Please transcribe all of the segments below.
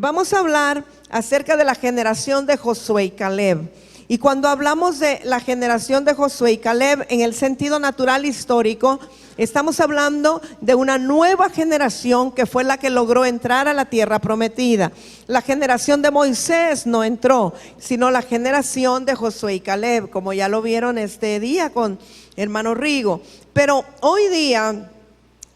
vamos a hablar acerca de la generación de Josué y Caleb. Y cuando hablamos de la generación de Josué y Caleb en el sentido natural histórico, estamos hablando de una nueva generación que fue la que logró entrar a la tierra prometida. La generación de Moisés no entró, sino la generación de Josué y Caleb, como ya lo vieron este día con hermano Rigo. Pero hoy día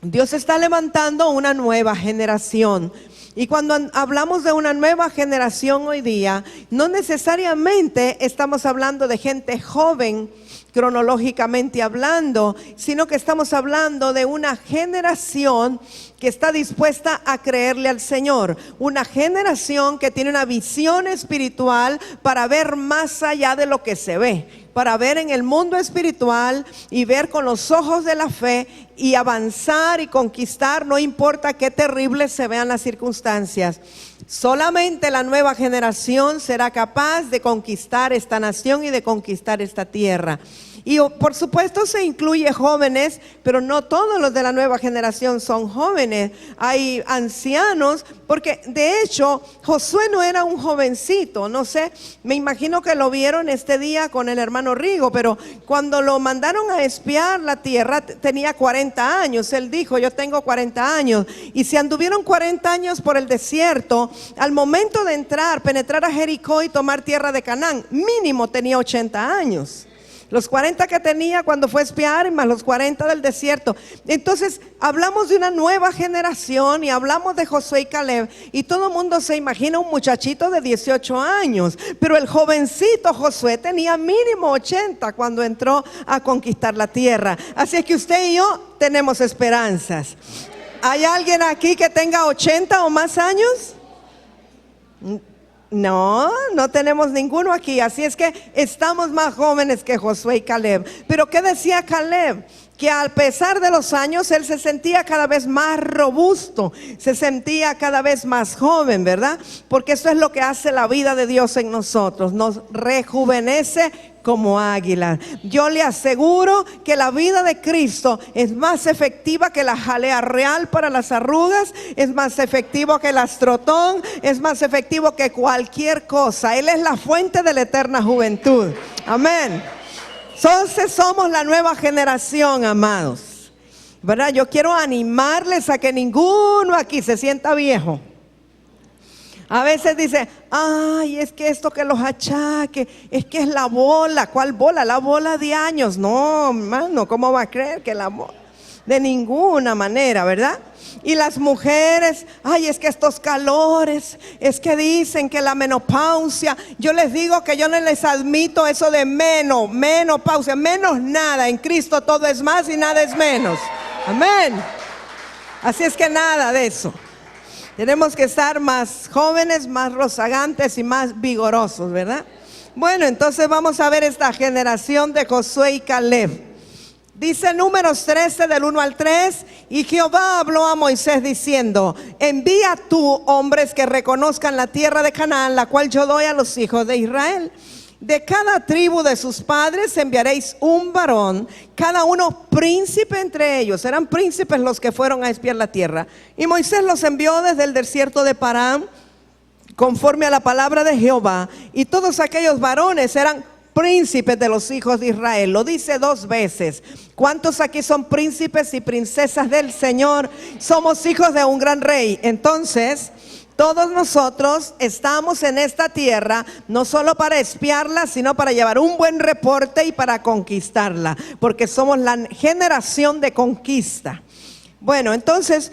Dios está levantando una nueva generación. Y cuando hablamos de una nueva generación hoy día, no necesariamente estamos hablando de gente joven cronológicamente hablando, sino que estamos hablando de una generación que está dispuesta a creerle al Señor, una generación que tiene una visión espiritual para ver más allá de lo que se ve, para ver en el mundo espiritual y ver con los ojos de la fe y avanzar y conquistar, no importa qué terribles se vean las circunstancias. Solamente la nueva generación será capaz de conquistar esta nación y de conquistar esta tierra. Y por supuesto se incluye jóvenes, pero no todos los de la nueva generación son jóvenes. Hay ancianos, porque de hecho Josué no era un jovencito, no sé, me imagino que lo vieron este día con el hermano Rigo, pero cuando lo mandaron a espiar la tierra tenía 40 años. Él dijo, yo tengo 40 años. Y si anduvieron 40 años por el desierto, al momento de entrar, penetrar a Jericó y tomar tierra de Canaán, mínimo tenía 80 años. Los 40 que tenía cuando fue a espiar y más los 40 del desierto. Entonces hablamos de una nueva generación y hablamos de Josué y Caleb, y todo el mundo se imagina un muchachito de 18 años, pero el jovencito Josué tenía mínimo 80 cuando entró a conquistar la tierra. Así es que usted y yo tenemos esperanzas. ¿Hay alguien aquí que tenga 80 o más años? No, no tenemos ninguno aquí. Así es que estamos más jóvenes que Josué y Caleb. Pero ¿qué decía Caleb? Que a pesar de los años él se sentía cada vez más robusto, se sentía cada vez más joven, ¿verdad? Porque eso es lo que hace la vida de Dios en nosotros, nos rejuvenece como águila. Yo le aseguro que la vida de Cristo es más efectiva que la jalea real para las arrugas, es más efectivo que el astrotón, es más efectivo que cualquier cosa. Él es la fuente de la eterna juventud. Amén. Entonces somos la nueva generación, amados, ¿verdad? Yo quiero animarles a que ninguno aquí se sienta viejo. A veces dice, ay, es que esto que los achaque, es que es la bola. ¿Cuál bola? La bola de años. No, hermano, ¿cómo va a creer que la bola? De ninguna manera, ¿verdad? Y las mujeres, ay, es que estos calores, es que dicen que la menopausia. Yo les digo que yo no les admito eso de menopausia, menos nada. En Cristo todo es más y nada es menos. Amén. Así es que nada de eso. Tenemos que estar más jóvenes, más rozagantes y más vigorosos, ¿verdad? Bueno, entonces vamos a ver esta generación de Josué y Caleb. Dice Números 13 del 1 al 3, y Jehová habló a Moisés diciendo, envía tú hombres que reconozcan la tierra de Canaán, la cual yo doy a los hijos de Israel. De cada tribu de sus padres enviaréis un varón, cada uno príncipe entre ellos. Eran príncipes los que fueron a espiar la tierra. Y Moisés los envió desde el desierto de Parán, conforme a la palabra de Jehová. Y todos aquellos varones eran príncipes de los hijos de Israel. Lo dice 2 veces. ¿Cuántos aquí son príncipes y princesas del Señor? Somos hijos de un gran rey. Entonces, todos nosotros estamos en esta tierra no solo para espiarla, sino para llevar un buen reporte y para conquistarla, porque somos la generación de conquista. Bueno, entonces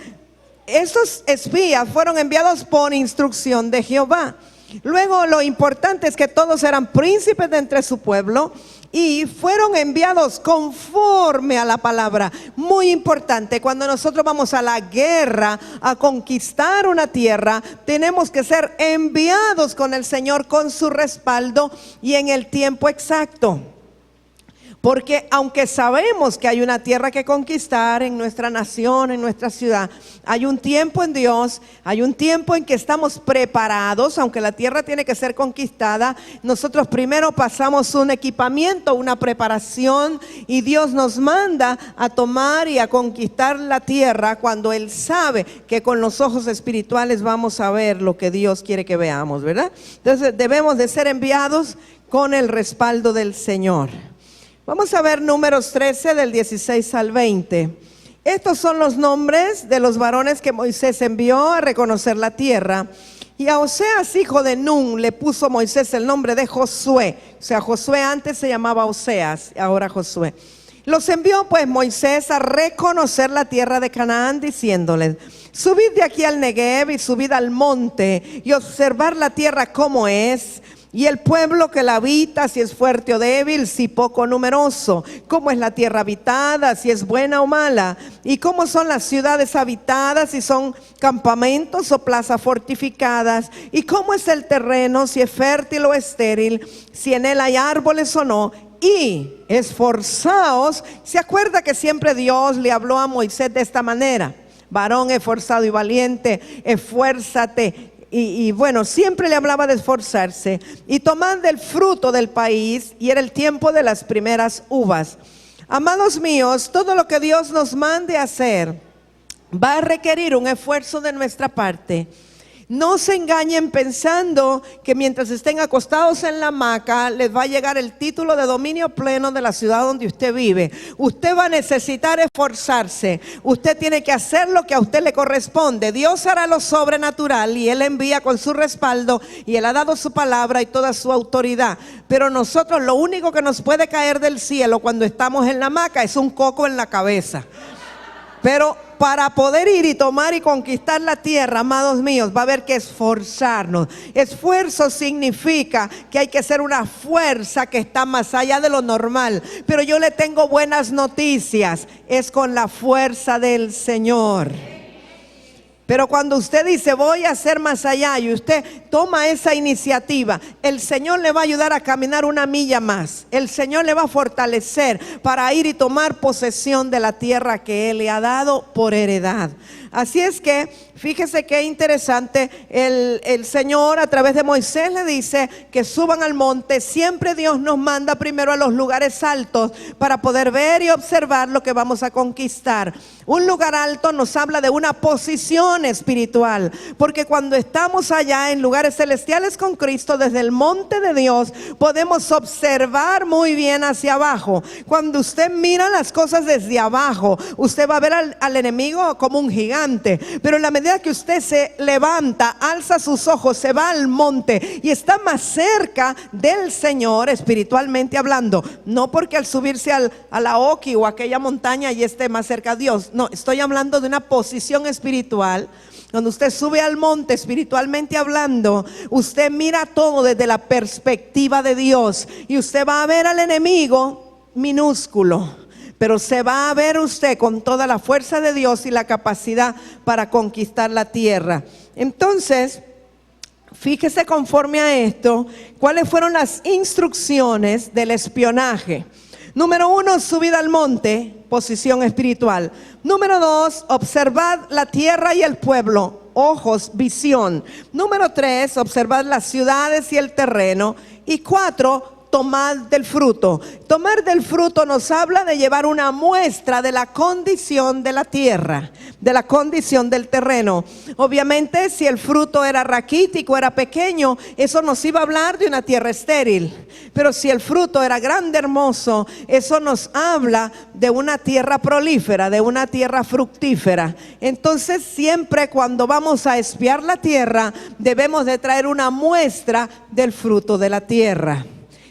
estos espías fueron enviados por instrucción de Jehová. Luego lo importante es que todos eran príncipes de entre su pueblo y fueron enviados conforme a la palabra. Muy importante, cuando nosotros vamos a la guerra a conquistar una tierra, tenemos que ser enviados con el Señor, con su respaldo y en el tiempo exacto. Porque aunque sabemos que hay una tierra que conquistar en nuestra nación, en nuestra ciudad, hay un tiempo en Dios, hay un tiempo en que estamos preparados. Aunque la tierra tiene que ser conquistada, nosotros primero pasamos un equipamiento, una preparación, y Dios nos manda a tomar y a conquistar la tierra cuando Él sabe que con los ojos espirituales vamos a ver lo que Dios quiere que veamos, ¿verdad? Entonces debemos de ser enviados con el respaldo del Señor. Vamos a ver Números 13 del 16 al 20. Estos son los nombres de los varones que Moisés envió a reconocer la tierra. Y a Oseas, hijo de Nun, le puso Moisés el nombre de Josué. O sea, Josué antes se llamaba Oseas, ahora Josué. Los envió pues Moisés a reconocer la tierra de Canaán, diciéndoles: subid de aquí al Negev y subid al monte y observar la tierra cómo es, y el pueblo que la habita, si es fuerte o débil, si poco o numeroso, cómo es la tierra habitada, si es buena o mala, y cómo son las ciudades habitadas, si son campamentos o plazas fortificadas, y cómo es el terreno, si es fértil o estéril, si en él hay árboles o no. Y esforzaos. Se acuerda que siempre Dios le habló a Moisés de esta manera: varón esforzado y valiente, esfuérzate. Y bueno, siempre le hablaba de esforzarse. Y tomad del fruto del país, y era el tiempo de las primeras uvas. Amados míos, todo lo que Dios nos mande hacer va a requerir un esfuerzo de nuestra parte. No se engañen pensando que mientras estén acostados en la hamaca les va a llegar el título de dominio pleno de la ciudad donde usted vive. Usted va a necesitar esforzarse. Usted tiene que hacer lo que a usted le corresponde. Dios hará lo sobrenatural y Él envía con su respaldo, y Él ha dado su palabra y toda su autoridad. Pero nosotros, lo único que nos puede caer del cielo cuando estamos en la hamaca es un coco en la cabeza. Pero para poder ir y tomar y conquistar la tierra, amados míos, va a haber que esforzarnos. Esfuerzo significa que hay que ser una fuerza que está más allá de lo normal. Pero yo le tengo buenas noticias: es con la fuerza del Señor. Pero cuando usted dice voy a hacer más allá, y usted toma esa iniciativa, el Señor le va a ayudar a caminar una milla más. El Señor le va a fortalecer para ir y tomar posesión de la tierra que Él le ha dado por heredad. Así es que fíjese qué interesante, el Señor a través de Moisés le dice que suban al monte. Siempre Dios nos manda primero a los lugares altos para poder ver y observar lo que vamos a conquistar. Un lugar alto nos habla de una posición espiritual, porque cuando estamos allá en lugares celestiales con Cristo, desde el monte de Dios podemos observar muy bien hacia abajo. Cuando usted mira las cosas desde abajo, usted va a ver al enemigo como un gigante. Pero en la medida que usted se levanta, alza sus ojos, se va al monte y está más cerca del Señor espiritualmente hablando. No porque al subirse a la Oki o aquella montaña y esté más cerca a Dios. No, estoy hablando de una posición espiritual. Cuando usted sube al monte espiritualmente hablando, usted mira todo desde la perspectiva de Dios, y usted va a ver al enemigo minúsculo, pero se va a ver usted con toda la fuerza de Dios y la capacidad para conquistar la tierra. Entonces, fíjese conforme a esto, cuáles fueron las instrucciones del espionaje. Número 1, subida al monte, posición espiritual. Número 2, observad la tierra y el pueblo, ojos, visión. Número 3, observad las ciudades y el terreno. Y 4, tomar del fruto. Tomar del fruto nos habla de llevar una muestra de la condición de la tierra, de la condición del terreno. Obviamente, si el fruto era raquítico, era pequeño, eso nos iba a hablar de una tierra estéril. Pero si el fruto era grande, hermoso, eso nos habla de una tierra prolífera, de una tierra fructífera. Entonces, siempre cuando vamos a espiar la tierra, debemos de traer una muestra del fruto de la tierra.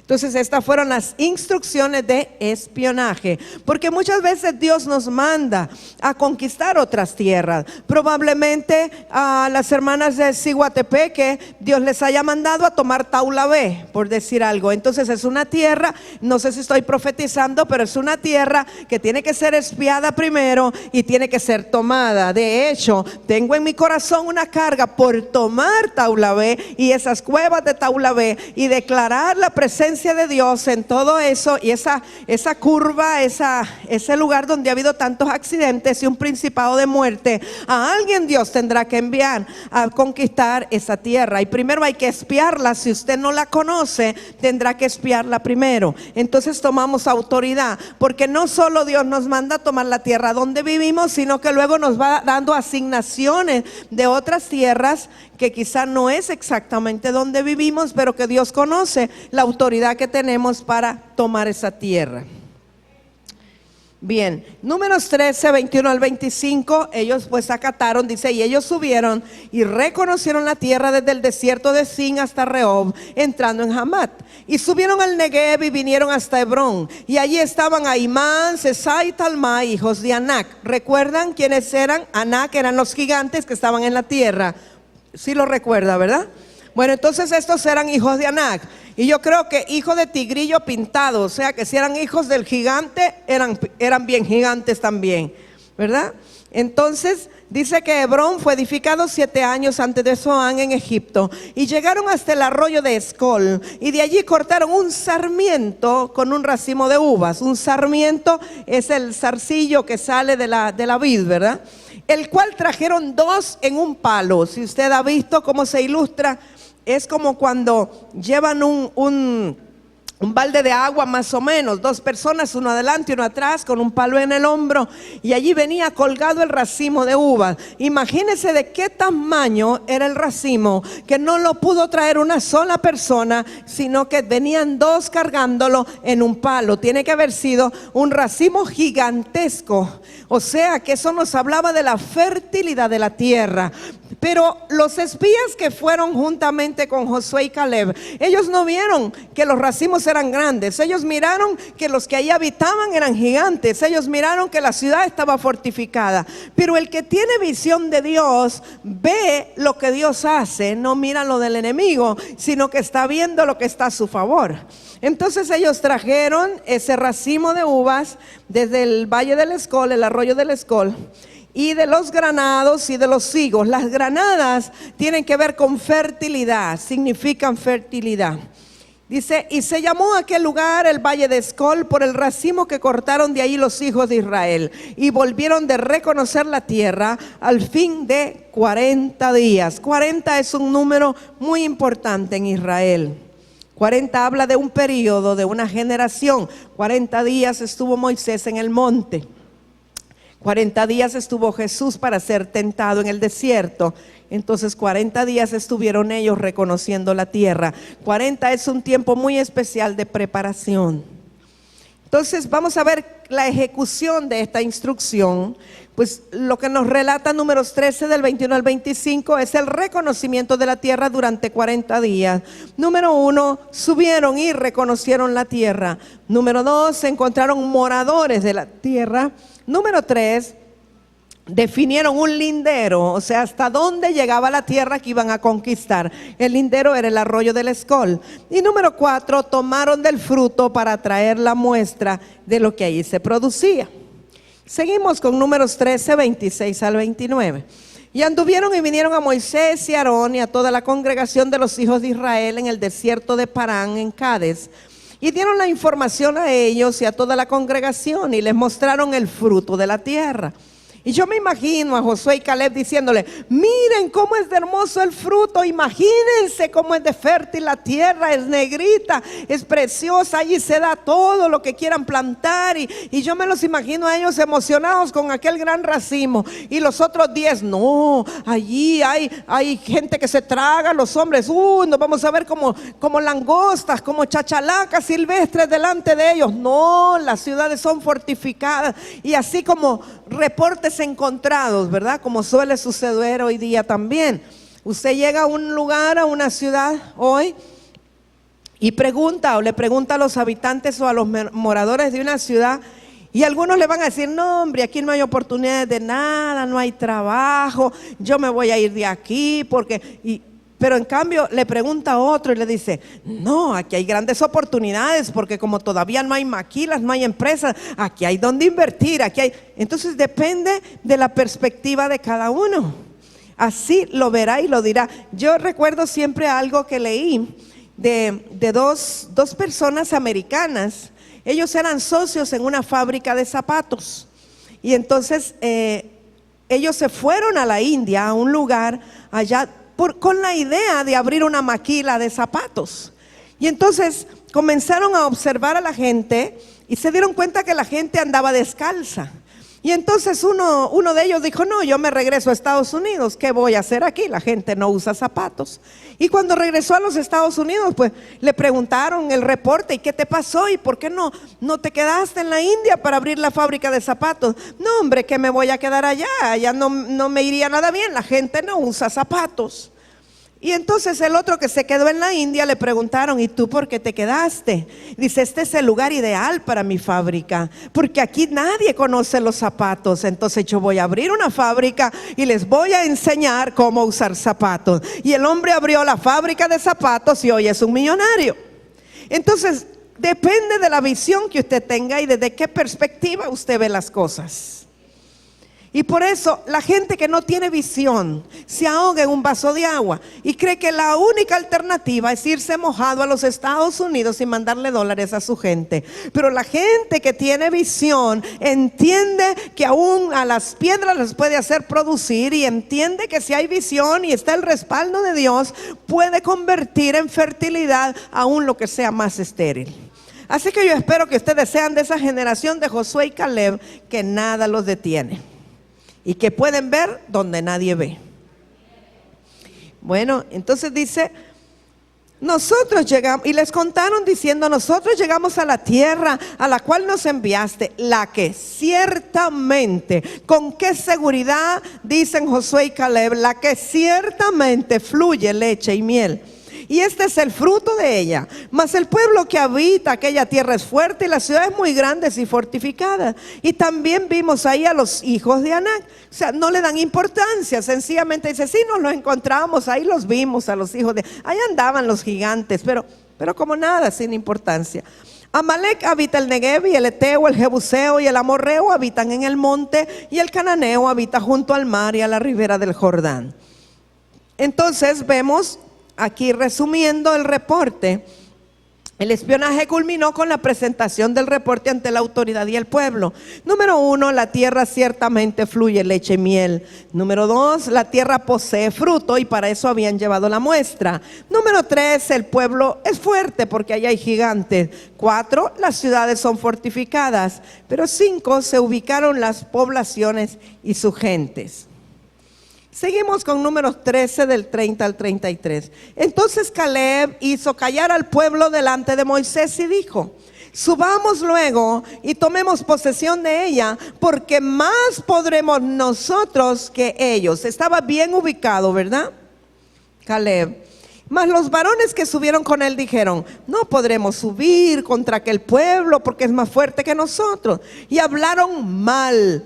Entonces estas fueron las instrucciones de espionaje, porque muchas veces Dios nos manda a conquistar otras tierras. Probablemente a las hermanas de Siguatepeque Dios les haya mandado a tomar Taulabé, por decir algo. Entonces es una tierra, no sé si estoy profetizando, pero es una tierra que tiene que ser espiada primero y tiene que ser tomada. De hecho, tengo en mi corazón una carga por tomar Taulabé y esas cuevas de Taulabé y declarar la presencia presencia de Dios en todo eso y esa curva, ese lugar donde ha habido tantos accidentes y un principado de muerte, a alguien Dios tendrá que enviar a conquistar esa tierra. Y primero hay que espiarla. Si usted no la conoce, tendrá que espiarla primero. Entonces tomamos autoridad, porque no solo Dios nos manda a tomar la tierra donde vivimos, sino que luego nos va dando asignaciones de otras tierras que quizá no es exactamente donde vivimos, pero que Dios conoce la autoridad que tenemos para tomar esa tierra. Bien, Números 13, 21 al 25, ellos pues acataron, dice, y ellos subieron y reconocieron la tierra desde el desierto de Zin hasta Rehob, entrando en Hamat. Y subieron al Negev y vinieron hasta Hebrón, y allí estaban Ahimán, Sesai y Talmai, hijos de Anac. ¿Recuerdan quiénes eran? Anac eran los gigantes que estaban en la tierra. Sí lo recuerda, ¿verdad? Bueno, entonces estos eran hijos de Anac. Y yo creo que hijos de tigrillo pintado, o sea que si eran hijos del gigante, eran bien gigantes también, ¿verdad? Entonces dice que Hebrón fue edificado 7 años antes de Zoán en Egipto, y llegaron hasta el arroyo de Escol, y de allí cortaron un sarmiento con un racimo de uvas. Un sarmiento es el zarcillo que sale de la vid, ¿verdad? El cual trajeron 2 en un palo. Si usted ha visto cómo se ilustra, es como cuando llevan un balde de agua, más o menos, 2 personas, uno adelante y uno atrás, con un palo en el hombro, y allí venía colgado el racimo de uvas. Imagínense de qué tamaño era el racimo, que no lo pudo traer una sola persona, sino que venían 2 cargándolo en un palo. Tiene que haber sido un racimo gigantesco. O sea que eso nos hablaba de la fertilidad de la tierra. Pero los espías que fueron juntamente con Josué y Caleb, ellos no vieron que los racimos eran grandes. Ellos miraron que los que ahí habitaban eran gigantes. Ellos miraron que la ciudad estaba fortificada. Pero el que tiene visión de Dios ve lo que Dios hace, no mira lo del enemigo, sino que está viendo lo que está a su favor. Entonces ellos trajeron ese racimo de uvas desde el valle del Escol, el arroyo del Escol, y de los granados y de los higos. Las granadas tienen que ver con fertilidad, significan fertilidad. Dice, y se llamó aquel lugar el valle de Escol por el racimo que cortaron de ahí los hijos de Israel, y volvieron de reconocer la tierra al fin de 40 días. 40 es un número muy importante en Israel. 40 habla de un periodo, de una generación. 40 días estuvo Moisés en el monte. 40 días estuvo Jesús para ser tentado en el desierto. Entonces 40 días estuvieron ellos reconociendo la tierra. 40 es un tiempo muy especial de preparación. Entonces vamos a ver la ejecución de esta instrucción. Pues lo que nos relata Números 13 del 21 al 25 es el reconocimiento de la tierra durante 40 días. Número 1, subieron y reconocieron la tierra. Número 2, se encontraron moradores de la tierra. Número 3, definieron un lindero, o sea, hasta dónde llegaba la tierra que iban a conquistar. El lindero era el arroyo del Escol. Y número 4, tomaron del fruto para traer la muestra de lo que allí se producía. Seguimos con Números 13, 26 al 29. Y anduvieron y vinieron a Moisés y a Aarón y a toda la congregación de los hijos de Israel en el desierto de Parán, en Cades. Y dieron la información a ellos y a toda la congregación, y les mostraron el fruto de la tierra. Y yo me imagino a Josué y Caleb diciéndole: miren cómo es de hermoso el fruto, imagínense cómo es de fértil la tierra, es negrita, es preciosa, allí se da todo lo que quieran plantar. Y yo me los imagino a ellos emocionados con aquel gran racimo. Y los otros 10, no, allí hay gente que se traga, los hombres, nos vamos a ver como langostas, como chachalacas silvestres delante de ellos. No, las ciudades son fortificadas. Y así como reportes encontrados, ¿verdad? Como suele suceder hoy día también. Usted llega a un lugar, a una ciudad hoy, y pregunta, o le pregunta a los habitantes o a los moradores de una ciudad, y algunos le van a decir: no, hombre, aquí no hay oportunidades de nada, no hay trabajo, yo me voy a ir de aquí pero en cambio le pregunta a otro y le dice: no, aquí hay grandes oportunidades, porque como todavía no hay maquilas, no hay empresas, aquí hay donde invertir, aquí hay. Entonces depende de la perspectiva de cada uno. Así lo verá y lo dirá. Yo recuerdo siempre algo que leí, de dos personas americanas. Ellos eran socios en una fábrica de zapatos. Y entonces ellos se fueron a la India, a un lugar allá, con la idea de abrir una maquila de zapatos. Y entonces comenzaron a observar a la gente y se dieron cuenta que la gente andaba descalza. Y entonces uno de ellos dijo: no, yo me regreso a Estados Unidos, ¿qué voy a hacer aquí? La gente no usa zapatos. Y cuando regresó a los Estados Unidos, pues le preguntaron el reporte: ¿y qué te pasó? ¿Y por qué no te quedaste en la India para abrir la fábrica de zapatos? No, hombre, que me voy a quedar allá, allá no me iría nada bien, la gente no usa zapatos. Y entonces el otro que se quedó en la India le preguntaron: ¿y tú por qué te quedaste? Dice: este es el lugar ideal para mi fábrica, porque aquí nadie conoce los zapatos. Entonces yo voy a abrir una fábrica y les voy a enseñar cómo usar zapatos. Y el hombre abrió la fábrica de zapatos y hoy es un millonario. Entonces depende de la visión que usted tenga y desde qué perspectiva usted ve las cosas. Y por eso la gente que no tiene visión se ahoga en un vaso de agua y cree que la única alternativa es irse mojado a los Estados Unidos y mandarle dólares a su gente. Pero la gente que tiene visión entiende que aún a las piedras las puede hacer producir, y entiende que si hay visión y está el respaldo de Dios, puede convertir en fertilidad aún lo que sea más estéril. Así que yo espero que ustedes sean de esa generación de Josué y Caleb, que nada los detiene y que pueden ver donde nadie ve. Bueno, entonces dice: nosotros llegamos, y les contaron diciendo: nosotros llegamos a la tierra a la cual nos enviaste, la que ciertamente, ¿con qué seguridad dicen Josué y Caleb? La que ciertamente fluye leche y miel, y este es el fruto de ella. Mas el pueblo que habita aquella tierra es fuerte, y las ciudades muy grandes y fortificadas. Y también vimos ahí a los hijos de Anac. O sea, no le dan importancia, sencillamente dice: sí, nos los encontramos, ahí los vimos a los hijos de... ahí andaban los gigantes, pero como nada, sin importancia. Amalek habita el Negev, y el Eteo, el Jebuseo y el Amorreo habitan en el monte, y el Cananeo habita junto al mar y a la ribera del Jordán. Entonces vemos aquí, resumiendo el reporte, el espionaje culminó con la presentación del reporte ante la autoridad y el pueblo. Número 1, la tierra ciertamente fluye leche y miel. Número 2, la tierra posee fruto, y para eso habían llevado la muestra. Número 3, el pueblo es fuerte porque allá hay gigantes. 4, las ciudades son fortificadas. Pero 5, se ubicaron las poblaciones y sus gentes. Seguimos con Números 13 del 30 al 33. Entonces Caleb hizo callar al pueblo delante de Moisés y dijo: subamos luego y tomemos posesión de ella, porque más podremos nosotros que ellos. Estaba bien ubicado, ¿verdad? Caleb. Mas los varones que subieron con él dijeron: no podremos subir contra aquel pueblo, porque es más fuerte que nosotros. Y hablaron mal,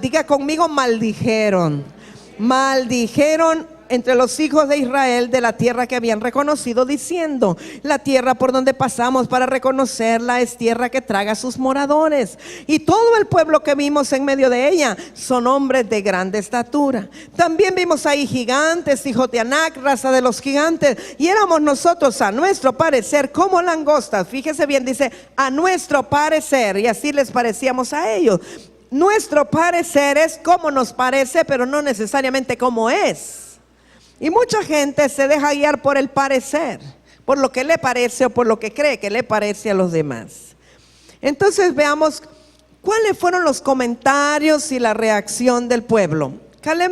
diga conmigo: maldijeron entre los hijos de Israel de la tierra que habían reconocido, diciendo: la tierra por donde pasamos para reconocerla es tierra que traga a sus moradores, y todo el pueblo que vimos en medio de ella son hombres de grande estatura. También vimos ahí gigantes, hijos de Anac, raza de los gigantes, y éramos nosotros a nuestro parecer como langostas. Fíjese bien, dice a nuestro parecer, y así les parecíamos a ellos. Nuestro parecer es como nos parece, pero no necesariamente como es. Y mucha gente se deja guiar por el parecer, por lo que le parece o por lo que cree que le parece a los demás. Entonces veamos cuáles fueron los comentarios y la reacción del pueblo. Caleb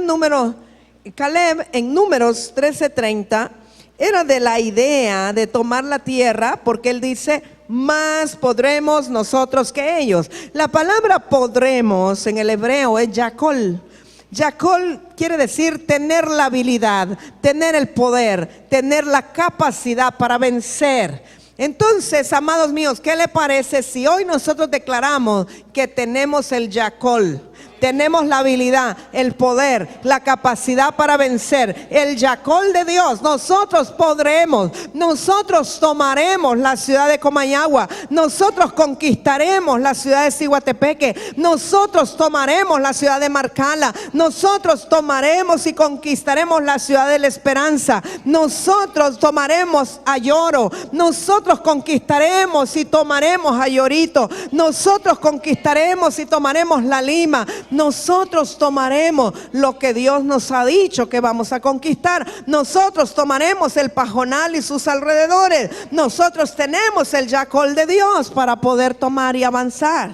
en Números 13:30 era de la idea de tomar la tierra, porque él dice: más podremos nosotros que ellos. La palabra podremos en el hebreo es yakol. Yakol quiere decir tener la habilidad, tener el poder, tener la capacidad para vencer. Entonces, amados míos, ¿qué le parece si hoy nosotros declaramos que tenemos el yakol? Tenemos la habilidad, el poder, la capacidad para vencer. El Yacol de Dios. Nosotros podremos, nosotros tomaremos la ciudad de Comayagua, nosotros conquistaremos la ciudad de Ciguatepeque, nosotros tomaremos la ciudad de Marcala, nosotros tomaremos y conquistaremos la ciudad de La Esperanza, nosotros tomaremos a Lloro, nosotros conquistaremos y tomaremos a Llorito, nosotros conquistaremos y tomaremos La Lima. Nosotros tomaremos lo que Dios nos ha dicho que vamos a conquistar. Nosotros tomaremos el Pajonal y sus alrededores. Nosotros tenemos el Yacol de Dios para poder tomar y avanzar.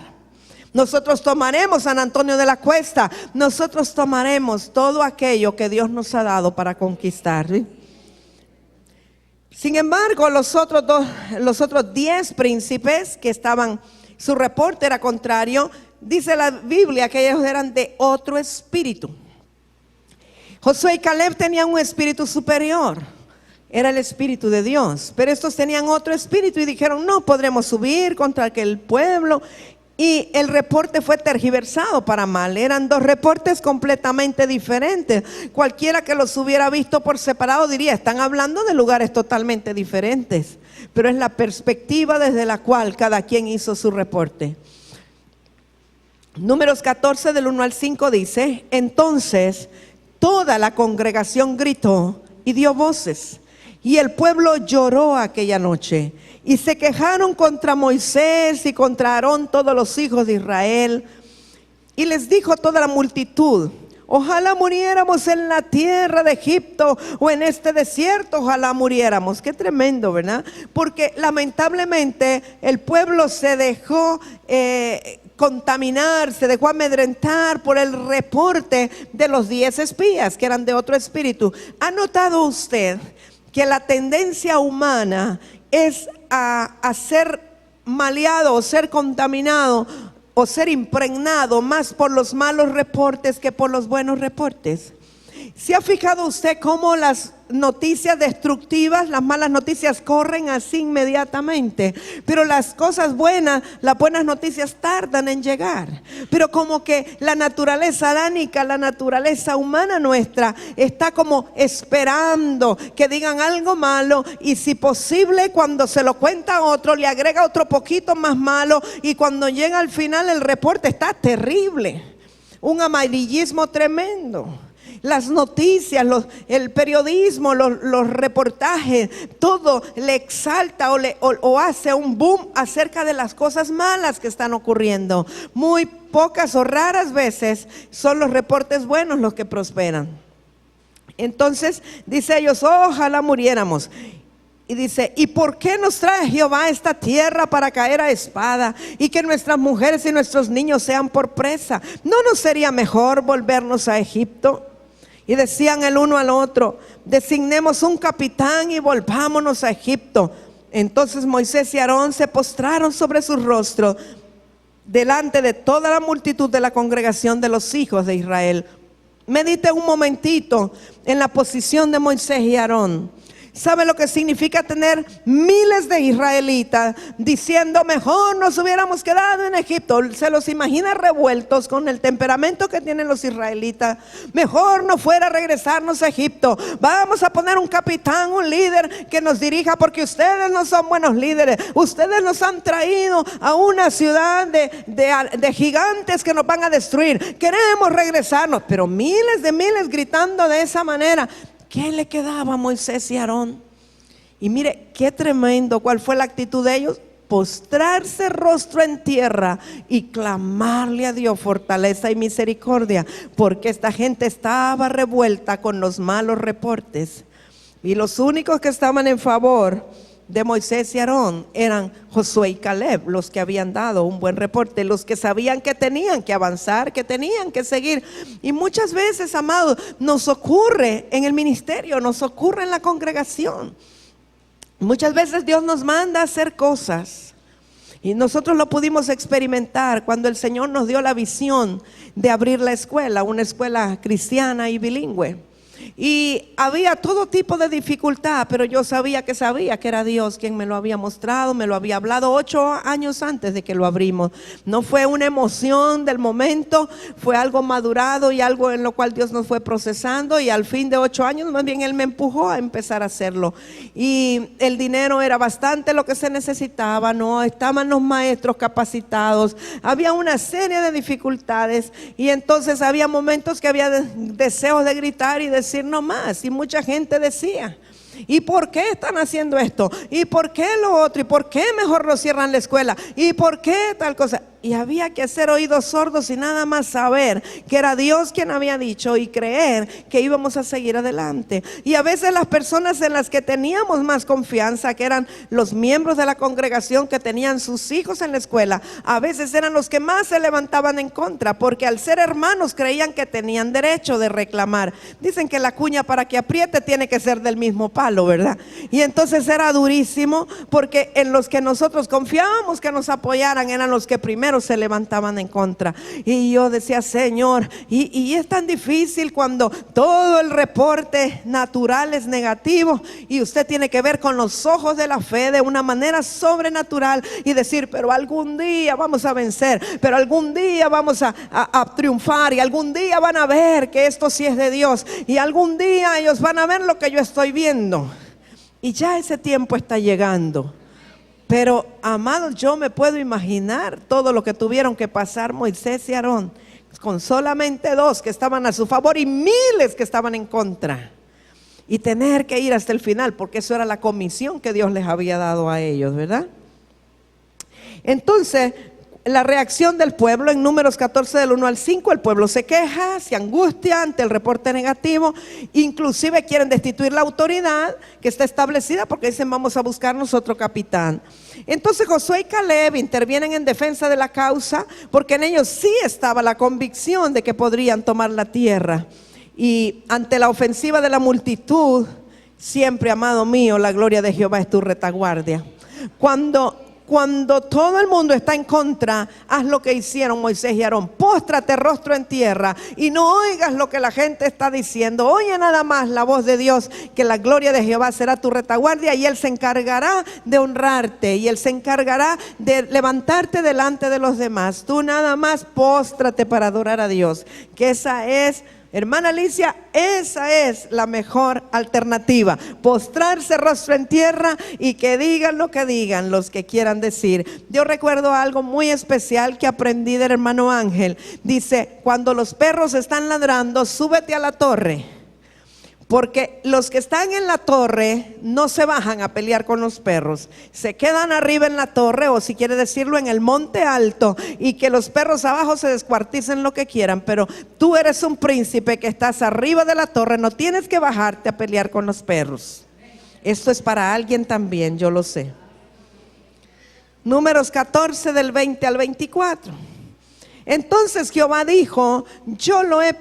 Nosotros tomaremos San Antonio de la Cuesta. Nosotros tomaremos todo aquello que Dios nos ha dado para conquistar. ¿Sí? Sin embargo, los otros 10 príncipes que estaban, su reporte era contrario. Dice la Biblia que ellos eran de otro espíritu. Josué y Caleb tenían un espíritu superior, era el espíritu de Dios, pero estos tenían otro espíritu y dijeron: no podremos subir contra aquel pueblo. Y el reporte fue tergiversado para mal. Eran 2 reportes completamente diferentes. Cualquiera que los hubiera visto por separado diría: están hablando de lugares totalmente diferentes. Pero es la perspectiva desde la cual cada quien hizo su reporte. Números 14 del 1 al 5 dice: entonces toda la congregación gritó y dio voces, y el pueblo lloró aquella noche, y se quejaron contra Moisés y contra Aarón todos los hijos de Israel. Y les dijo toda la multitud: ojalá muriéramos en la tierra de Egipto o en este desierto, ojalá muriéramos. Qué tremendo, ¿verdad? Porque lamentablemente el pueblo se dejó contaminar, se dejó amedrentar por el reporte de los 10 espías que eran de otro espíritu. ¿Ha notado usted que la tendencia humana es a ser maleado o ser contaminado o ser impregnado más por los malos reportes que por los buenos reportes? ¿Se ha fijado usted cómo las noticias destructivas, las malas noticias corren así inmediatamente? Pero las cosas buenas, las buenas noticias tardan en llegar. Pero como que la naturaleza adánica, la naturaleza humana nuestra está como esperando que digan algo malo, y si posible cuando se lo cuenta a otro le agrega otro poquito más malo, y cuando llega al final el reporte está terrible. Un amarillismo tremendo. Las noticias, el periodismo, los reportajes, todo le exalta o hace un boom acerca de las cosas malas que están ocurriendo. Muy pocas o raras veces son los reportes buenos los que prosperan. Entonces dice ellos: ojalá muriéramos. Y dice: ¿y por qué nos trae Jehová a esta tierra para caer a espada y que nuestras mujeres y nuestros niños sean por presa? ¿No nos sería mejor volvernos a Egipto? Y decían el uno al otro: designemos un capitán y volvámonos a Egipto. Entonces Moisés y Aarón se postraron sobre sus rostros delante de toda la multitud de la congregación de los hijos de Israel. Medite un momentito en la posición de Moisés y Aarón. ¿Sabe lo que significa tener miles de israelitas diciendo: mejor nos hubiéramos quedado en Egipto? Se los imagina revueltos con el temperamento que tienen los israelitas. Mejor no fuera regresarnos a Egipto. Vamos a poner un capitán, un líder que nos dirija, porque ustedes no son buenos líderes. Ustedes nos han traído a una ciudad de gigantes que nos van a destruir. Queremos regresarnos. Pero miles de miles gritando de esa manera. ¿Qué le quedaba a Moisés y Aarón? Y mire, qué tremendo. ¿Cuál fue la actitud de ellos? Postrarse rostro en tierra y clamarle a Dios fortaleza y misericordia, porque esta gente estaba revuelta con los malos reportes. Y los únicos que estaban en favor de Moisés y Aarón eran Josué y Caleb, los que habían dado un buen reporte, los que sabían que tenían que avanzar, que tenían que seguir. Y muchas veces, amados, nos ocurre en el ministerio, nos ocurre en la congregación. Muchas veces Dios nos manda a hacer cosas, y nosotros lo pudimos experimentar cuando el Señor nos dio la visión de abrir la escuela, una escuela cristiana y bilingüe. Y había todo tipo de dificultad, pero yo sabía que era Dios quien me lo había mostrado, me lo había hablado 8 años antes de que lo abrimos. No fue una emoción del momento, fue algo madurado y algo en lo cual Dios nos fue procesando, y al fin de 8 años más bien Él me empujó a empezar a hacerlo. Y el dinero era bastante lo que se necesitaba, no estaban los maestros capacitados, había una serie de dificultades, y entonces había momentos que había deseos de gritar y decir no más, y mucha gente decía: ¿y por qué están haciendo esto? ¿Y por qué lo otro? ¿Y por qué mejor no cierran la escuela? ¿Y por qué tal cosa? Y había que hacer oídos sordos y nada más saber que era Dios quien había dicho y creer que íbamos a seguir adelante. Y a veces las personas en las que teníamos más confianza, que eran los miembros de la congregación que tenían sus hijos en la escuela, a veces eran los que más se levantaban en contra, porque al ser hermanos creían que tenían derecho de reclamar. Dicen que la cuña para que apriete tiene que ser del mismo palo, ¿verdad? Y entonces era durísimo, porque en los que nosotros confiábamos que nos apoyaran eran los que primero se levantaban en contra. Y yo decía: Señor, y es tan difícil cuando todo el reporte natural es negativo, y usted tiene que ver con los ojos de la fe de una manera sobrenatural y decir: pero algún día vamos a vencer, pero algún día vamos a triunfar, y algún día van a ver que esto sí es de Dios, y algún día ellos van a ver lo que yo estoy viendo. Y ya ese tiempo está llegando. Pero, amados, yo me puedo imaginar todo lo que tuvieron que pasar Moisés y Aarón, con solamente 2 que estaban a su favor y miles que estaban en contra, y tener que ir hasta el final, porque eso era la comisión que Dios les había dado a ellos, ¿verdad? Entonces, la reacción del pueblo en Números 14 del 1 al 5, el pueblo se queja, se angustia ante el reporte negativo, inclusive quieren destituir la autoridad que está establecida, porque dicen: vamos a buscarnos otro capitán. Entonces Josué y Caleb intervienen en defensa de la causa, porque en ellos sí estaba la convicción de que podrían tomar la tierra. Y ante la ofensiva de la multitud, siempre, amado mío, la gloria de Jehová es tu retaguardia. Cuando todo el mundo está en contra, haz lo que hicieron Moisés y Aarón: póstrate rostro en tierra y no oigas lo que la gente está diciendo. Oye nada más la voz de Dios, que la gloria de Jehová será tu retaguardia, y Él se encargará de honrarte, y Él se encargará de levantarte delante de los demás. Tú nada más póstrate para adorar a Dios, que esa es, hermana Alicia, esa es la mejor alternativa: postrarse rostro en tierra y que digan lo que digan los que quieran decir. Yo recuerdo algo muy especial que aprendí del hermano Ángel. Dice: cuando los perros están ladrando, súbete a la torre, porque los que están en la torre no se bajan a pelear con los perros, se quedan arriba en la torre, o si quiere decirlo, en el monte alto, y que los perros abajo se descuarticen lo que quieran. Pero tú eres un príncipe que estás arriba de la torre, no tienes que bajarte a pelear con los perros. Esto es para alguien también, yo lo sé. Números 14 del 20 al 24. Entonces Jehová dijo: yo lo he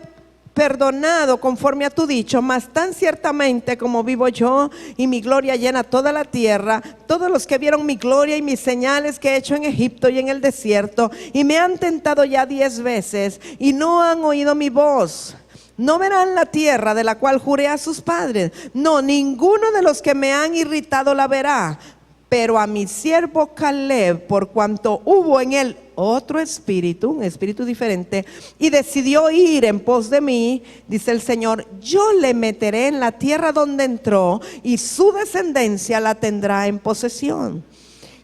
perdonado conforme a tu dicho, mas tan ciertamente como vivo yo y mi gloria llena toda la tierra, todos los que vieron mi gloria y mis señales que he hecho en Egipto y en el desierto, y me han tentado ya 10 veces y no han oído mi voz, no verán la tierra de la cual juré a sus padres. No, ninguno de los que me han irritado la verá. Pero a mi siervo Caleb, por cuanto hubo en él otro espíritu, un espíritu diferente, y decidió ir en pos de mí, dice el Señor: yo le meteré en la tierra donde entró, y su descendencia la tendrá en posesión.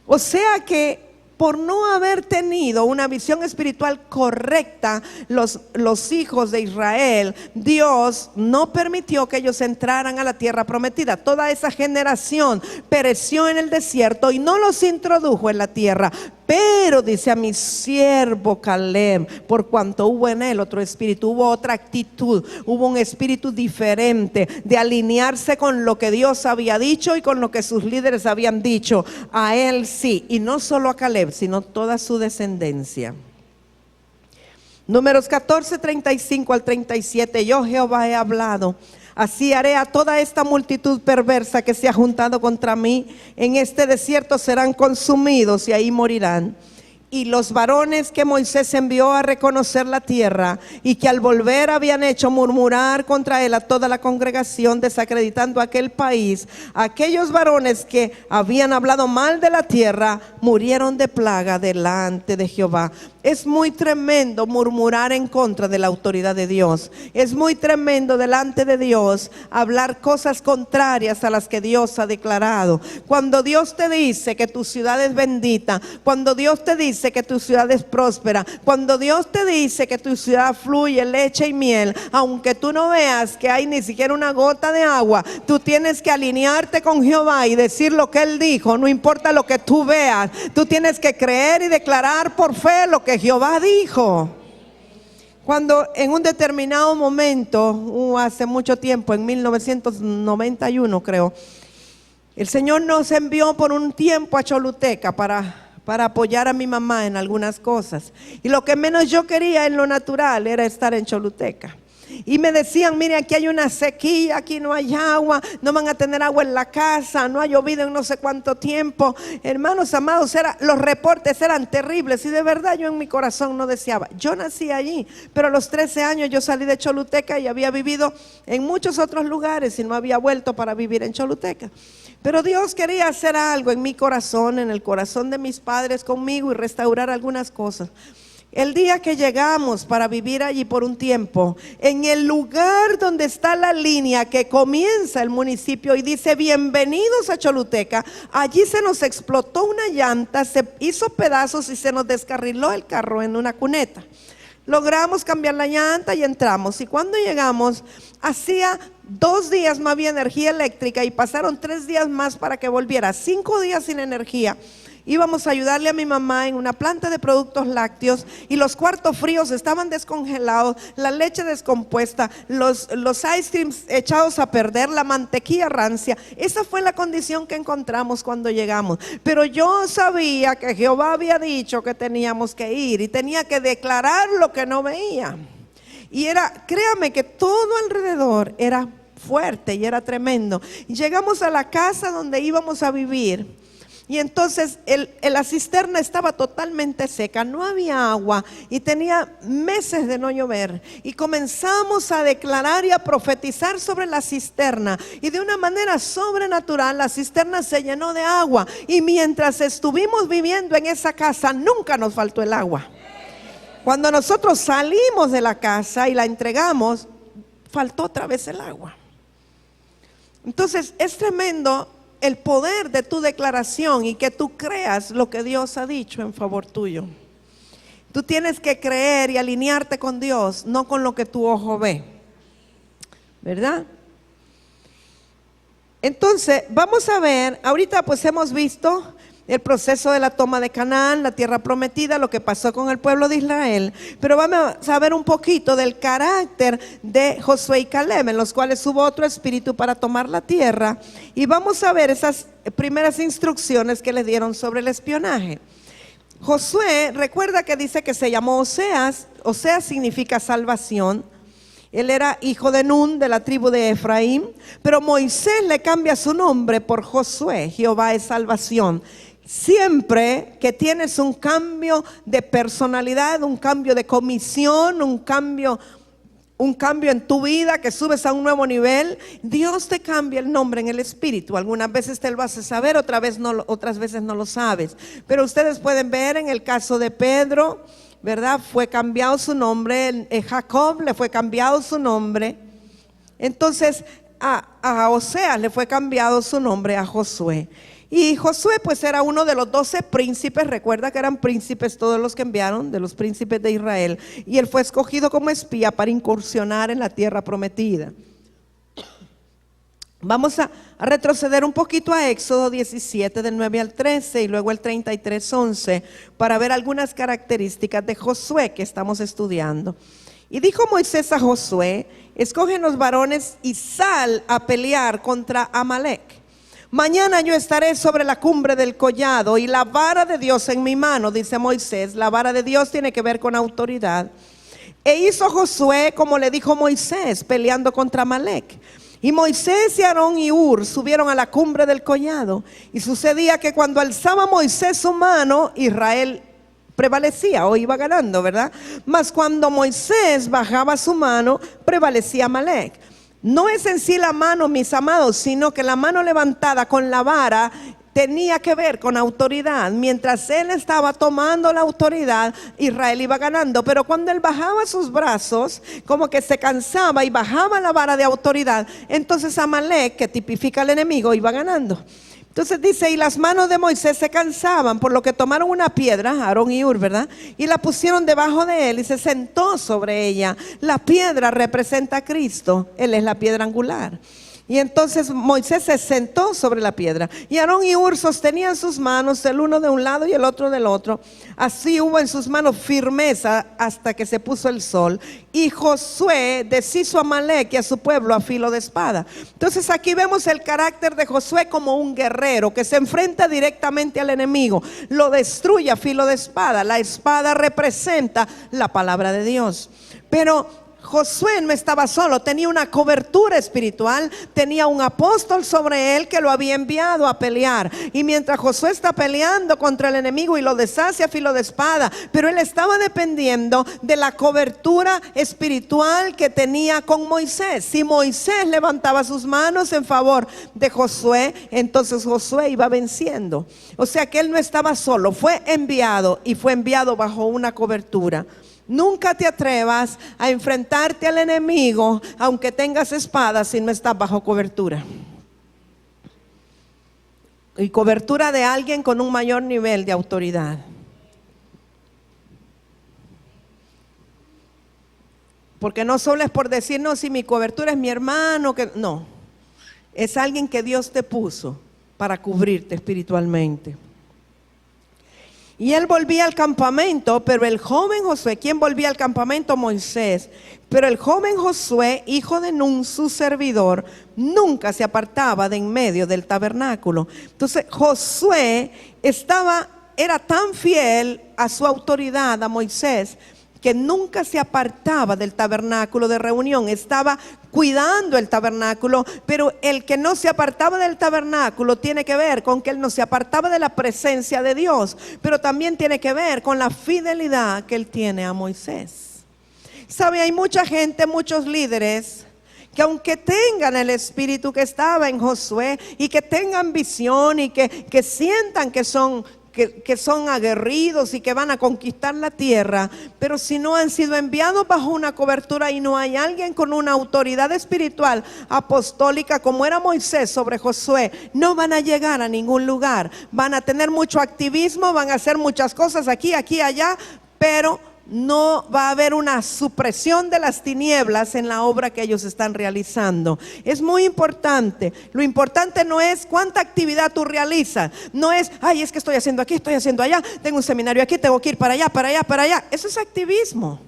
O sea que por no haber tenido una visión espiritual correcta, los hijos de Israel, Dios no permitió que ellos entraran a la tierra prometida. Toda esa generación pereció en el desierto y no los introdujo en la tierra. Pero dice: a mi siervo Caleb, por cuanto hubo en él otro espíritu, hubo otra actitud, hubo un espíritu diferente de alinearse con lo que Dios había dicho y con lo que sus líderes habían dicho. A él sí, y no solo a Caleb, sino toda su descendencia. Números 14, 35 al 37. Yo, Jehová, he hablado. Así haré a toda esta multitud perversa que se ha juntado contra mí. En este desierto serán consumidos y ahí morirán. Y los varones que Moisés envió a reconocer la tierra y que al volver habían hecho murmurar contra él a toda la congregación, desacreditando aquel país, aquellos varones que habían hablado mal de la tierra murieron de plaga delante de Jehová. Es muy tremendo murmurar en contra de la autoridad de Dios. Es muy tremendo delante de Dios hablar cosas contrarias a las que Dios ha declarado. Cuando Dios te dice que tu ciudad es bendita, cuando Dios te dice que tu ciudad es próspera, cuando Dios te dice que tu ciudad fluye leche y miel, aunque tú no veas que hay ni siquiera una gota de agua, tú tienes que alinearte con Jehová y decir lo que Él dijo. No importa lo que tú veas, tú tienes que creer y declarar por fe lo que Jehová dijo. Cuando en un determinado momento, hace mucho tiempo, en 1991 creo, el Señor nos envió por un tiempo a Choluteca para apoyar a mi mamá en algunas cosas. Y lo que menos yo quería en lo natural era estar en Choluteca. Y me decían, mire, aquí hay una sequía, aquí no hay agua, no van a tener agua en la casa, no ha llovido en no sé cuánto tiempo. Hermanos amados, los reportes eran terribles y de verdad yo en mi corazón no deseaba. Yo nací allí, pero a los 13 años yo salí de Choluteca y había vivido en muchos otros lugares y no había vuelto para vivir en Choluteca. Pero Dios quería hacer algo en mi corazón, en el corazón de mis padres conmigo y restaurar algunas cosas. El día que llegamos para vivir allí por un tiempo, en el lugar donde está la línea que comienza el municipio y dice bienvenidos a Choluteca, allí se nos explotó una llanta, se hizo pedazos y se nos descarriló el carro en una cuneta. Logramos cambiar la llanta y entramos. Y cuando llegamos, hacía 2 días no había energía eléctrica y pasaron 3 días más para que volviera. 5 días sin energía. Íbamos a ayudarle a mi mamá en una planta de productos lácteos y los cuartos fríos estaban descongelados, la leche descompuesta, los ice creams echados a perder, la mantequilla rancia. Esa fue la condición que encontramos cuando llegamos. Pero yo sabía que Jehová había dicho que teníamos que ir y tenía que declarar lo que no veía. Y créame que todo alrededor era fuerte y era tremendo. Y llegamos a la casa donde íbamos a vivir. Y entonces la cisterna estaba totalmente seca, no había agua y tenía meses de no llover. Y comenzamos a declarar y a profetizar sobre la cisterna. Y de una manera sobrenatural la cisterna se llenó de agua. Y mientras estuvimos viviendo en esa casa, nunca nos faltó el agua. Cuando nosotros salimos de la casa y la entregamos, faltó otra vez el agua. Entonces es tremendo el poder de tu declaración y que tú creas lo que Dios ha dicho en favor tuyo. Tú tienes que creer y alinearte con Dios, no con lo que tu ojo ve, ¿verdad? Entonces vamos a ver, ahorita pues hemos visto el proceso de la toma de Canaán, la tierra prometida, lo que pasó con el pueblo de Israel. Pero vamos a ver un poquito del carácter de Josué y Caleb, en los cuales hubo otro espíritu para tomar la tierra. Y vamos a ver esas primeras instrucciones que le dieron sobre el espionaje. Josué, recuerda que dice que se llamó Oseas. Oseas significa salvación. Él era hijo de Nun, de la tribu de Efraín. Pero Moisés le cambia su nombre por Josué. Jehová es salvación. Siempre que tienes un cambio de personalidad, un cambio de comisión, un cambio en tu vida, que subes a un nuevo nivel, Dios te cambia el nombre en el espíritu. Algunas veces te lo hace saber, otras veces no lo sabes. Pero ustedes pueden ver en el caso de Pedro, ¿verdad? Fue cambiado su nombre, Jacob le fue cambiado su nombre. Entonces a Oseas le fue cambiado su nombre a Josué. Y Josué pues era uno de los 12 príncipes. Recuerda que eran príncipes todos los que enviaron, de los príncipes de Israel. Y él fue escogido como espía para incursionar en la tierra prometida. Vamos a retroceder un poquito a Éxodo 17 del 9 al 13 y luego el 33, 11 para ver algunas características de Josué que estamos estudiando. Y dijo Moisés a Josué: escoge los varones y sal a pelear contra Amalec. Mañana yo estaré sobre la cumbre del collado y la vara de Dios en mi mano, dice Moisés. La vara de Dios tiene que ver con autoridad. E hizo Josué como le dijo Moisés, peleando contra Amalec. Y Moisés y Aarón y Hur subieron a la cumbre del collado. Y sucedía que cuando alzaba Moisés su mano, Israel prevalecía o iba ganando, ¿verdad? Mas cuando Moisés bajaba su mano, prevalecía Amalec. No es en sí la mano, mis amados, sino que la mano levantada con la vara tenía que ver con autoridad. Mientras él estaba tomando la autoridad, Israel iba ganando. Pero cuando él bajaba sus brazos, como que se cansaba y bajaba la vara de autoridad, entonces Amalec, que tipifica al enemigo, iba ganando. Entonces dice, y las manos de Moisés se cansaban, por lo que tomaron una piedra, Aarón y Hur, ¿verdad? Y la pusieron debajo de él y se sentó sobre ella. La piedra representa a Cristo, él es la piedra angular. Y entonces Moisés se sentó sobre la piedra. Y Aarón y Hur sostenían sus manos, el uno de un lado y el otro del otro. Así hubo en sus manos firmeza hasta que se puso el sol. Y Josué deshizo a Amalec y a su pueblo a filo de espada. Entonces aquí vemos el carácter de Josué como un guerrero que se enfrenta directamente al enemigo. Lo destruye a filo de espada. La espada representa la palabra de Dios. Pero Josué no estaba solo, tenía una cobertura espiritual, tenía un apóstol sobre él que lo había enviado a pelear. Y mientras Josué está peleando contra el enemigo y lo deshace a filo de espada, pero él estaba dependiendo de la cobertura espiritual que tenía con Moisés. Si Moisés levantaba sus manos en favor de Josué, entonces Josué iba venciendo. O sea que él no estaba solo, fue enviado y fue enviado bajo una cobertura. Nunca te atrevas a enfrentarte al enemigo aunque tengas espada si no estás bajo cobertura. Y cobertura de alguien con un mayor nivel de autoridad. Porque no solo es por decir, no, si mi cobertura es mi hermano, que no. Es alguien que Dios te puso para cubrirte espiritualmente. Y él volvía al campamento, pero el joven Josué, ¿quién volvía al campamento? Moisés. Pero el joven Josué, hijo de Nun, su servidor, nunca se apartaba de en medio del tabernáculo. Entonces Josué era tan fiel a su autoridad, a Moisés, que nunca se apartaba del tabernáculo de reunión. Estaba cuidando el tabernáculo, pero el que no se apartaba del tabernáculo tiene que ver con que él no se apartaba de la presencia de Dios, pero también tiene que ver con la fidelidad que él tiene a Moisés. Sabe, hay mucha gente, muchos líderes que aunque tengan el espíritu que estaba en Josué y que tengan visión y que sientan que son aguerridos y que van a conquistar la tierra, pero si no han sido enviados bajo una cobertura y no hay alguien con una autoridad espiritual apostólica como era Moisés sobre Josué, no van a llegar a ningún lugar. Van a tener mucho activismo, van a hacer muchas cosas aquí, allá, pero no va a haber una supresión de las tinieblas en la obra que ellos están realizando. Es muy importante. Lo importante no es cuánta actividad tú realizas. No es, ay, es que estoy haciendo aquí, estoy haciendo allá, tengo un seminario aquí, tengo que ir para allá. Eso es activismo.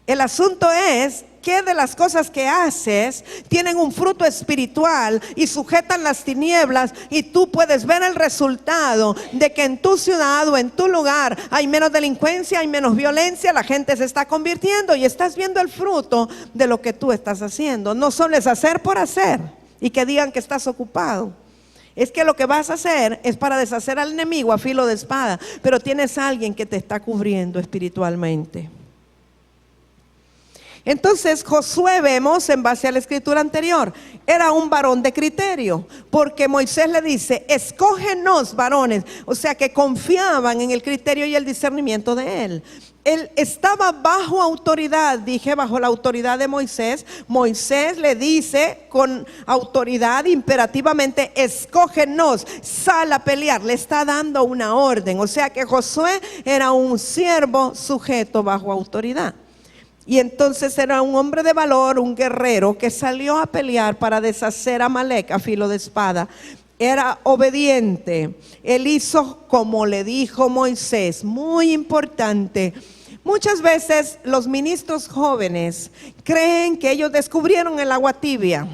El asunto es qué de las cosas que haces tienen un fruto espiritual y sujetan las tinieblas, y tú puedes ver el resultado de que en tu ciudad o en tu lugar hay menos delincuencia, hay menos violencia, la gente se está convirtiendo y estás viendo el fruto de lo que tú estás haciendo. No solo es hacer por hacer y que digan que estás ocupado. Es que lo que vas a hacer es para deshacer al enemigo a filo de espada, pero tienes a alguien que te está cubriendo espiritualmente. Entonces Josué, vemos en base a la escritura anterior, era un varón de criterio, porque Moisés le dice, escógenos varones, o sea que confiaban en el criterio y el discernimiento de él. Él estaba bajo autoridad, bajo la autoridad de Moisés. Moisés le dice con autoridad imperativamente, escógenos, sal a pelear. Le está dando una orden, o sea que Josué era un siervo sujeto bajo autoridad. Y entonces era un hombre de valor, un guerrero que salió a pelear para deshacer a Amalec a filo de espada. Era obediente. Él hizo como le dijo Moisés. Muy importante. Muchas veces los ministros jóvenes creen que ellos descubrieron el agua tibia.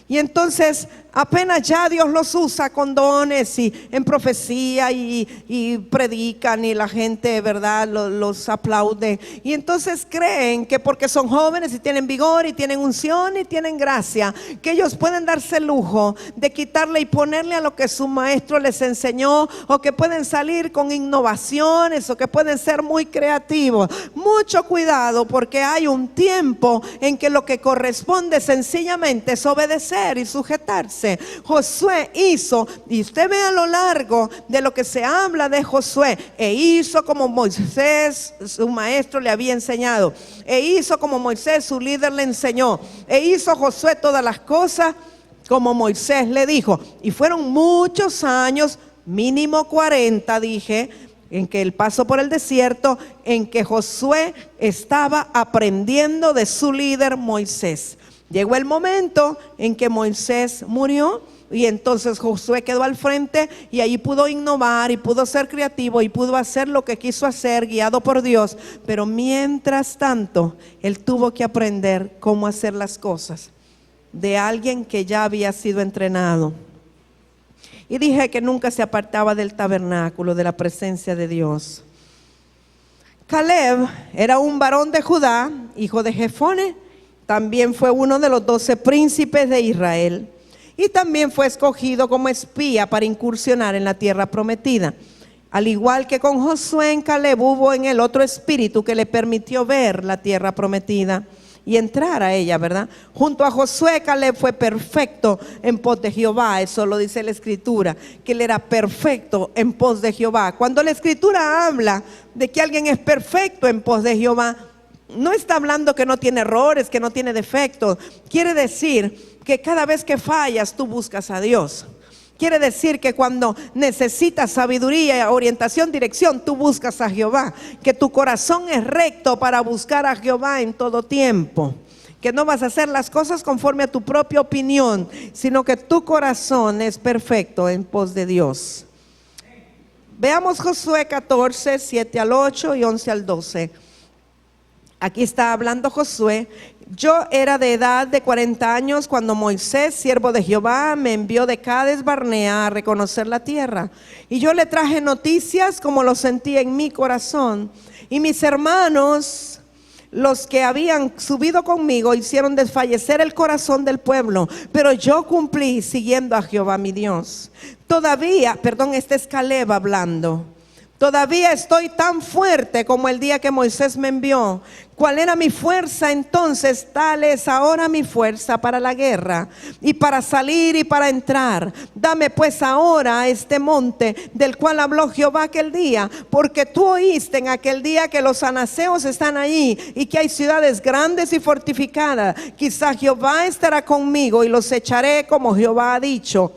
Y entonces apenas ya Dios los usa con dones y en profecía y predican y la gente, ¿verdad?, los aplaude. Y entonces creen que porque son jóvenes y tienen vigor y tienen unción y tienen gracia, que ellos pueden darse el lujo de quitarle y ponerle a lo que su maestro les enseñó, o que pueden salir con innovaciones, o que pueden ser muy creativos. Mucho cuidado, porque hay un tiempo en que lo que corresponde sencillamente es obedecer y sujetarse. Josué hizo, y usted ve a lo largo de lo que se habla de Josué, e hizo como Moisés su maestro le había enseñado, e hizo como Moisés su líder le enseñó, e hizo Josué todas las cosas como Moisés le dijo. Y fueron muchos años, mínimo 40 dije, en que el paso por el desierto, en que Josué estaba aprendiendo de su líder Moisés. Llegó el momento en que Moisés murió, y entonces Josué quedó al frente, y allí pudo innovar y pudo ser creativo y pudo hacer lo que quiso hacer, guiado por Dios. Pero mientras tanto, él tuvo que aprender cómo hacer las cosas de alguien que ya había sido entrenado. Y dije que nunca se apartaba del tabernáculo, de la presencia de Dios. Caleb era un varón de Judá, hijo de Jefone. También fue uno de los 12 príncipes de Israel, y también fue escogido como espía para incursionar en la tierra prometida. Al igual que con Josué, en Caleb hubo en él otro espíritu que le permitió ver la tierra prometida y entrar a ella, ¿verdad? Junto a Josué, Caleb fue perfecto en pos de Jehová. Eso lo dice la Escritura, que él era perfecto en pos de Jehová. Cuando la Escritura habla de que alguien es perfecto en pos de Jehová, no está hablando que no tiene errores, que no tiene defectos. Quiere decir que cada vez que fallas, tú buscas a Dios. Quiere decir que cuando necesitas sabiduría, orientación, dirección, tú buscas a Jehová. Que tu corazón es recto para buscar a Jehová en todo tiempo. Que no vas a hacer las cosas conforme a tu propia opinión, sino que tu corazón es perfecto en pos de Dios. Veamos Josué 14, 7 al 8 y 11 al 12. Aquí está hablando Josué. Yo era de edad de 40 años cuando Moisés, siervo de Jehová, me envió de Cades Barnea a reconocer la tierra. Y yo le traje noticias como lo sentía en mi corazón. Y mis hermanos, los que habían subido conmigo, hicieron desfallecer el corazón del pueblo. Pero yo cumplí siguiendo a Jehová mi Dios. Este es Caleb hablando. Todavía estoy tan fuerte como el día que Moisés me envió. ¿Cuál era mi fuerza entonces? Tal es ahora mi fuerza para la guerra y para salir y para entrar. Dame pues ahora este monte del cual habló Jehová aquel día, porque tú oíste en aquel día que los anaseos están allí y que hay ciudades grandes y fortificadas. Quizá Jehová estará conmigo y los echaré como Jehová ha dicho.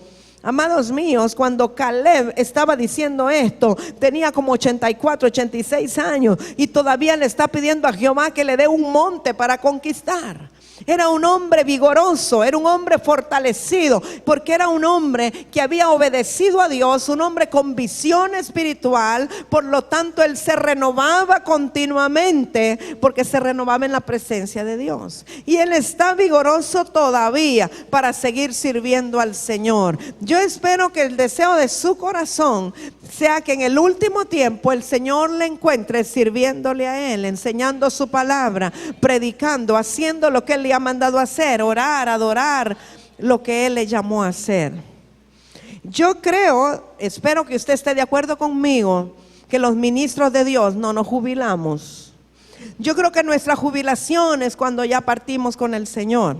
Amados míos, cuando Caleb estaba diciendo esto, tenía como 84, 86 años, y todavía le está pidiendo a Jehová que le dé un monte para conquistar. Era un hombre vigoroso, era un hombre fortalecido, porque era un hombre que había obedecido a Dios, un hombre con visión espiritual. Por lo tanto, él se renovaba continuamente, porque se renovaba en la presencia de Dios. Y él está vigoroso todavía para seguir sirviendo al Señor. Yo espero que el deseo de su corazón sea que en el último tiempo el Señor le encuentre sirviéndole a él, enseñando su palabra, predicando, haciendo lo que él le ha mandado a hacer, orar, adorar, lo que él le llamó a hacer. Yo espero que usted esté de acuerdo conmigo, que los ministros de Dios no nos jubilamos. Yo creo que nuestra jubilación es cuando ya partimos con el Señor.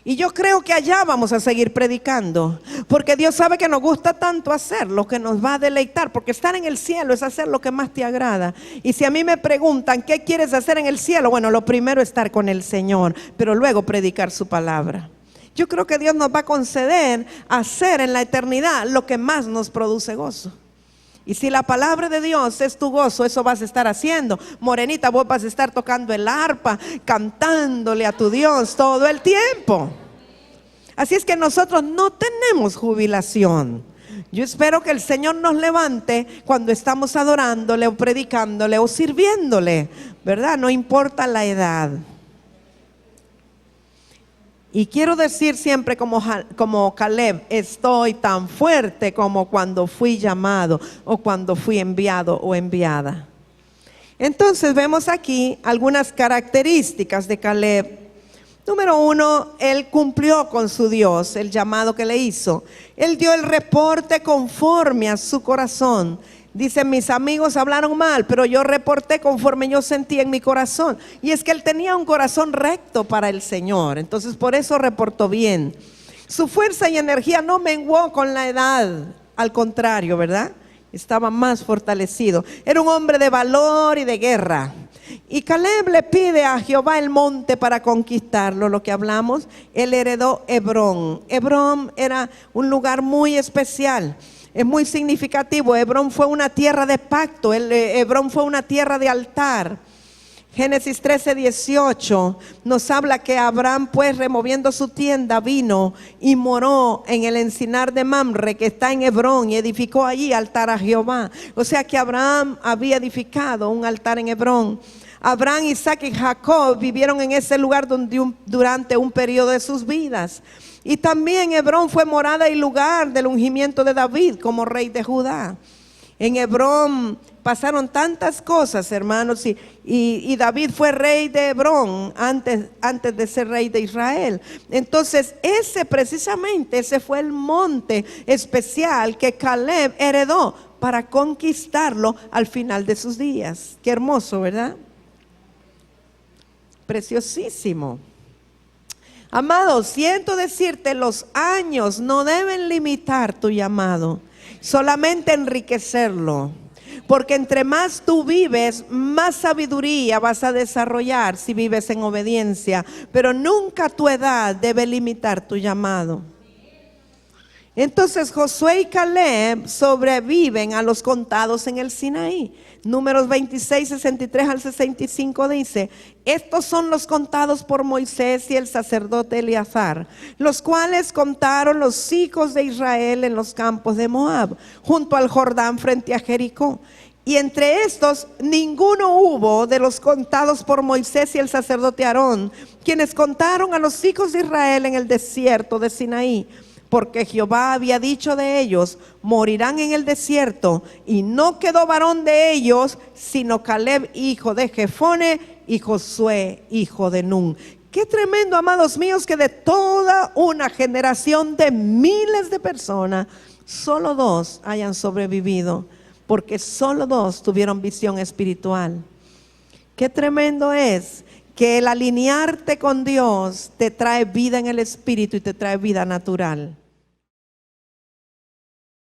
Y yo creo que allá vamos a seguir predicando, porque Dios sabe que nos gusta tanto hacer lo que nos va a deleitar, porque estar en el cielo es hacer lo que más te agrada. Y si a mí me preguntan, ¿qué quieres hacer en el cielo? Bueno, lo primero es estar con el Señor, pero luego predicar su palabra. Yo creo que Dios nos va a conceder hacer en la eternidad lo que más nos produce gozo. Y si la palabra de Dios es tu gozo, eso vas a estar haciendo. Morenita, vos vas a estar tocando el arpa, cantándole a tu Dios todo el tiempo. Así es que nosotros no tenemos jubilación. Yo espero que el Señor nos levante cuando estamos adorándole o predicándole o sirviéndole, ¿verdad? No importa la edad. Y quiero decir siempre como Caleb, estoy tan fuerte como cuando fui llamado o cuando fui enviado o enviada. Entonces vemos aquí algunas características de Caleb. Número 1, él cumplió con su Dios el llamado que le hizo. Él dio el reporte conforme a su corazón. Dice, mis amigos hablaron mal, pero yo reporté conforme yo sentí en mi corazón. Y es que él tenía un corazón recto para el Señor. Entonces por eso reportó bien. Su fuerza y energía no menguó con la edad. Al contrario, ¿verdad? Estaba más fortalecido. Era un hombre de valor y de guerra. Y Caleb le pide a Jehová el monte para conquistarlo, lo que hablamos. Él heredó Hebrón. Hebrón era un lugar muy especial. Es muy significativo. Hebrón fue una tierra de pacto. Hebrón fue una tierra de altar. Génesis 13:18 nos habla que Abraham, pues, removiendo su tienda, vino y moró en el encinar de Mamre, que está en Hebrón, y edificó allí altar a Jehová. O sea que Abraham había edificado un altar en Hebrón. Abraham, Isaac y Jacob vivieron en ese lugar durante un periodo de sus vidas. Y también Hebrón fue morada y lugar del ungimiento de David como rey de Judá. En Hebrón pasaron tantas cosas, hermanos, y David fue rey de Hebrón antes de ser rey de Israel. Entonces ese fue el monte especial que Caleb heredó para conquistarlo al final de sus días. Qué hermoso, ¿verdad? Preciosísimo. Amados, siento decirte, los años no deben limitar tu llamado, solamente enriquecerlo. Porque entre más tú vives, más sabiduría vas a desarrollar si vives en obediencia. Pero nunca tu edad debe limitar tu llamado. Entonces Josué y Caleb sobreviven a los contados en el Sinaí. Números 26, 63 al 65 dice: estos son los contados por Moisés y el sacerdote Eleazar, los cuales contaron los hijos de Israel en los campos de Moab, junto al Jordán frente a Jericó. Y entre estos ninguno hubo de los contados por Moisés y el sacerdote Aarón, quienes contaron a los hijos de Israel en el desierto de Sinaí. Porque Jehová había dicho de ellos, morirán en el desierto, y no quedó varón de ellos, sino Caleb, hijo de Jefone, y Josué, hijo de Nun. Qué tremendo, amados míos, que de toda una generación de miles de personas, solo 2 hayan sobrevivido, porque solo 2 tuvieron visión espiritual. Qué tremendo es que el alinearte con Dios te trae vida en el espíritu y te trae vida natural.